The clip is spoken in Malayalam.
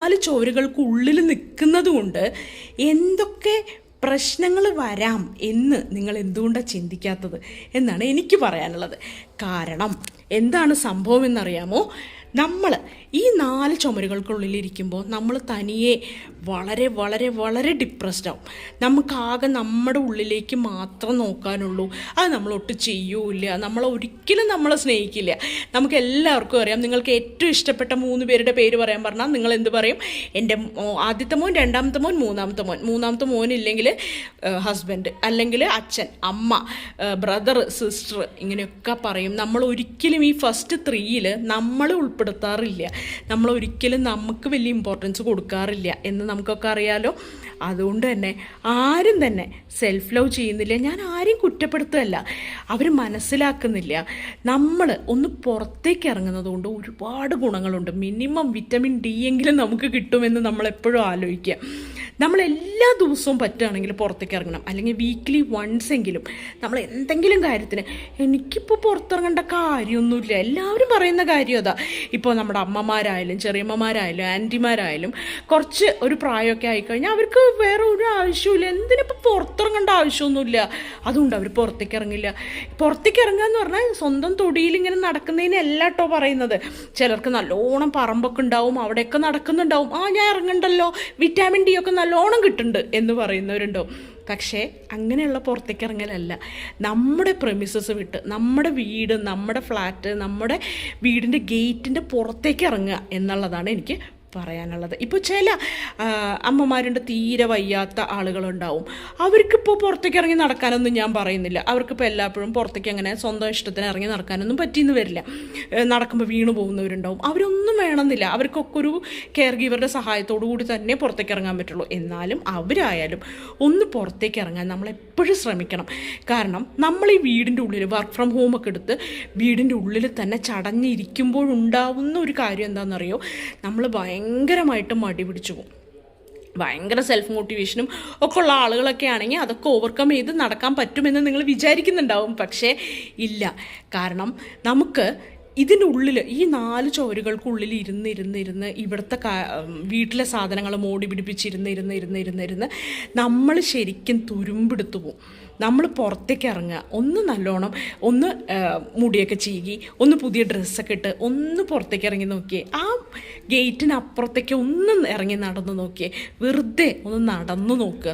4 ചുവരുകൾക്കുള്ളിൽ നിൽക്കുന്നത് കൊണ്ട് എന്തൊക്കെ പ്രശ്നങ്ങൾ വരാം എന്ന് നിങ്ങൾ എന്തുകൊണ്ടാണ് ചിന്തിക്കാത്തത് എന്നാണ് എനിക്ക് പറയാനുള്ളത്. കാരണം എന്താണ് സംഭവം എന്നറിയാമോ? നമ്മൾ ഈ 4 ചുമരുകൾക്കുള്ളിലിരിക്കുമ്പോൾ നമ്മൾ തനിയെ വളരെ വളരെ വളരെ ഡിപ്രസ്ഡ് ആവും. നമുക്കാകെ നമ്മുടെ ഉള്ളിലേക്ക് മാത്രം നോക്കാനുള്ളൂ. അത് നമ്മളൊട്ട് ചെയ്യൂല, നമ്മളൊരിക്കലും നമ്മളെ സ്നേഹിക്കില്ല. നമുക്ക് എല്ലാവർക്കും അറിയാം. നിങ്ങൾക്ക് ഏറ്റവും ഇഷ്ടപ്പെട്ട 3 പേരുടെ പേര് പറയാൻ പറഞ്ഞാൽ നിങ്ങൾ എന്ത് പറയും? എൻ്റെ ആദ്യത്തെ മോൻ, രണ്ടാമത്തെ മോൻ, മൂന്നാമത്തെ മോനില്ലെങ്കിൽ ഹസ്ബൻഡ്, അല്ലെങ്കിൽ അച്ഛൻ, അമ്മ, ബ്രദർ, സിസ്റ്റർ, ഇങ്ങനെയൊക്കെ പറയും. നമ്മൾ ഒരിക്കലും ഈ ഫസ്റ്റ് 3ൽ നമ്മൾ ഉൾപ്പെടുത്താറില്ല. നമ്മളൊരിക്കലും നമുക്ക് വലിയ ഇമ്പോർട്ടൻസ് കൊടുക്കാറില്ല എന്ന് നമുക്കൊക്കെ അറിയാലോ. അതുകൊണ്ട് തന്നെ ആരും തന്നെ സെൽഫ് ലവ് ചെയ്യുന്നില്ല. ഞാൻ ആരെയും കുറ്റപ്പെടുത്തുകയല്ല, അവർ മനസ്സിലാക്കുന്നില്ല. നമ്മൾ ഒന്ന് പുറത്തേക്ക് ഇറങ്ങുന്നത് കൊണ്ട് ഒരുപാട് ഗുണങ്ങളുണ്ട്. മിനിമം വിറ്റമിൻ ഡി എങ്കിലും നമുക്ക് കിട്ടുമെന്ന് നമ്മളെപ്പോഴും ആലോചിക്കുക. നമ്മളെല്ലാ ദിവസവും പറ്റുകയാണെങ്കിൽ പുറത്തേക്ക് ഇറങ്ങണം, അല്ലെങ്കിൽ വീക്ക്ലി വൺസ് എങ്കിലും നമ്മൾ എന്തെങ്കിലും കാര്യത്തിന്. എനിക്കിപ്പോൾ പുറത്തിറങ്ങേണ്ട കാര്യമൊന്നുമില്ല, എല്ലാവരും പറയുന്ന കാര്യം അതാ. ഇപ്പോൾ നമ്മുടെ അമ്മമാരായാലും ചെറിയമ്മമാരായാലും ആൻറ്റിമാരായാലും കുറച്ച് ഒരു പ്രായമൊക്കെ ആയിക്കഴിഞ്ഞാൽ അവർക്ക് വേറെ ഒരു ആവശ്യമില്ല. എന്തിനിപ്പോൾ പുറത്തിറങ്ങേണ്ട ആവശ്യമൊന്നുമില്ല. അതുകൊണ്ട് അവർ പുറത്തേക്ക് ഇറങ്ങില്ല. പുറത്തേക്ക് ഇറങ്ങുക എന്ന് പറഞ്ഞാൽ സ്വന്തം തൊടിയിൽ ഇങ്ങനെ നടക്കുന്നതിനല്ല കേട്ടോ പറയുന്നത്. ചിലർക്ക് നല്ലോണം പറമ്പൊക്കെ ഉണ്ടാവും, അവിടെയൊക്കെ നടക്കുന്നുണ്ടാവും. ഞാൻ ഇറങ്ങണ്ടല്ലോ, വിറ്റാമിൻ ഡി ഒക്കെ നല്ലോണം കിട്ടുന്നുണ്ട് എന്ന് പറയുന്നവരുണ്ടാവും. പക്ഷേ അങ്ങനെയുള്ള പുറത്തേക്ക് ഇറങ്ങലല്ല. നമ്മുടെ പ്രെമിസസ് വിട്ട് നമ്മുടെ വീട്, നമ്മുടെ ഫ്ലാറ്റ്, നമ്മുടെ വീടിൻ്റെ ഗേറ്റിൻ്റെ പുറത്തേക്ക് ഇറങ്ങുക എന്നുള്ളതാണ് എനിക്ക് പറയാനുള്ളത്. ഇപ്പോൾ ചില അമ്മമാരുണ്ട്, തീരെ വയ്യാത്ത ആളുകളുണ്ടാവും. അവർക്കിപ്പോൾ പുറത്തേക്ക് ഇറങ്ങി നടക്കാനൊന്നും ഞാൻ പറയുന്നില്ല. അവർക്കിപ്പോൾ എല്ലായ്പ്പോഴും പുറത്തേക്ക് അങ്ങനെ സ്വന്തം ഇഷ്ടത്തിന് ഇറങ്ങി നടക്കാനൊന്നും പറ്റിയെന്ന് വരില്ല. നടക്കുമ്പോൾ വീണു പോകുന്നവരുണ്ടാവും. അവരൊന്നും വേണമെന്നില്ല. അവർക്കൊക്കെ ഒരു കെയർ ഗീവറുടെ സഹായത്തോടു കൂടി തന്നെ പുറത്തേക്ക് ഇറങ്ങാൻ പറ്റുള്ളൂ. എന്നാലും അവരായാലും ഒന്ന് പുറത്തേക്ക് ഇറങ്ങാൻ നമ്മളെപ്പോഴും ശ്രമിക്കണം. കാരണം നമ്മൾ ഈ വീടിൻ്റെ ഉള്ളിൽ വർക്ക് ഫ്രം ഹോമൊക്കെ എടുത്ത് വീടിൻ്റെ ഉള്ളിൽ തന്നെ ചടഞ്ഞിരിക്കുമ്പോഴുണ്ടാവുന്ന ഒരു കാര്യം എന്താണെന്നറിയോ? നമ്മൾ ഭയങ്കരമായിട്ട് മടി പിടിച്ചു പോകും. ഭയങ്കര സെൽഫ് മോട്ടിവേഷനും ഒക്കെ ഉള്ള ആളുകളൊക്കെ ആണെങ്കിൽ അതൊക്കെ ഓവർകം ചെയ്ത് നടക്കാൻ പറ്റുമെന്ന് നിങ്ങൾ വിചാരിക്കുന്നുണ്ടാവും. പക്ഷേ ഇല്ല. കാരണം നമുക്ക് ഇതിൻ്റെ ഉള്ളിൽ ഈ 4 ചുവരുകൾക്കുള്ളിൽ ഇരുന്ന് ഇവിടുത്തെ വീട്ടിലെ സാധനങ്ങൾ മോടി പിടിപ്പിച്ചിരുന്ന് നമ്മൾ ശരിക്കും തുരുമ്പെടുത്തു പോവും. നമ്മൾ പുറത്തേക്ക് ഇറങ്ങുക, ഒന്ന് നല്ലോണം ഒന്ന് മുടിയൊക്കെ ചീകി, ഒന്ന് പുതിയ ഡ്രസ്സൊക്കെ ഇട്ട് ഒന്ന് പുറത്തേക്ക് ഇറങ്ങി നോക്കിയേ. ആ ഗേറ്റിനപ്പുറത്തേക്ക് ഒന്ന് ഇറങ്ങി നടന്ന് നോക്കിയേ. വെറുതെ ഒന്ന് നടന്നു നോക്കുക.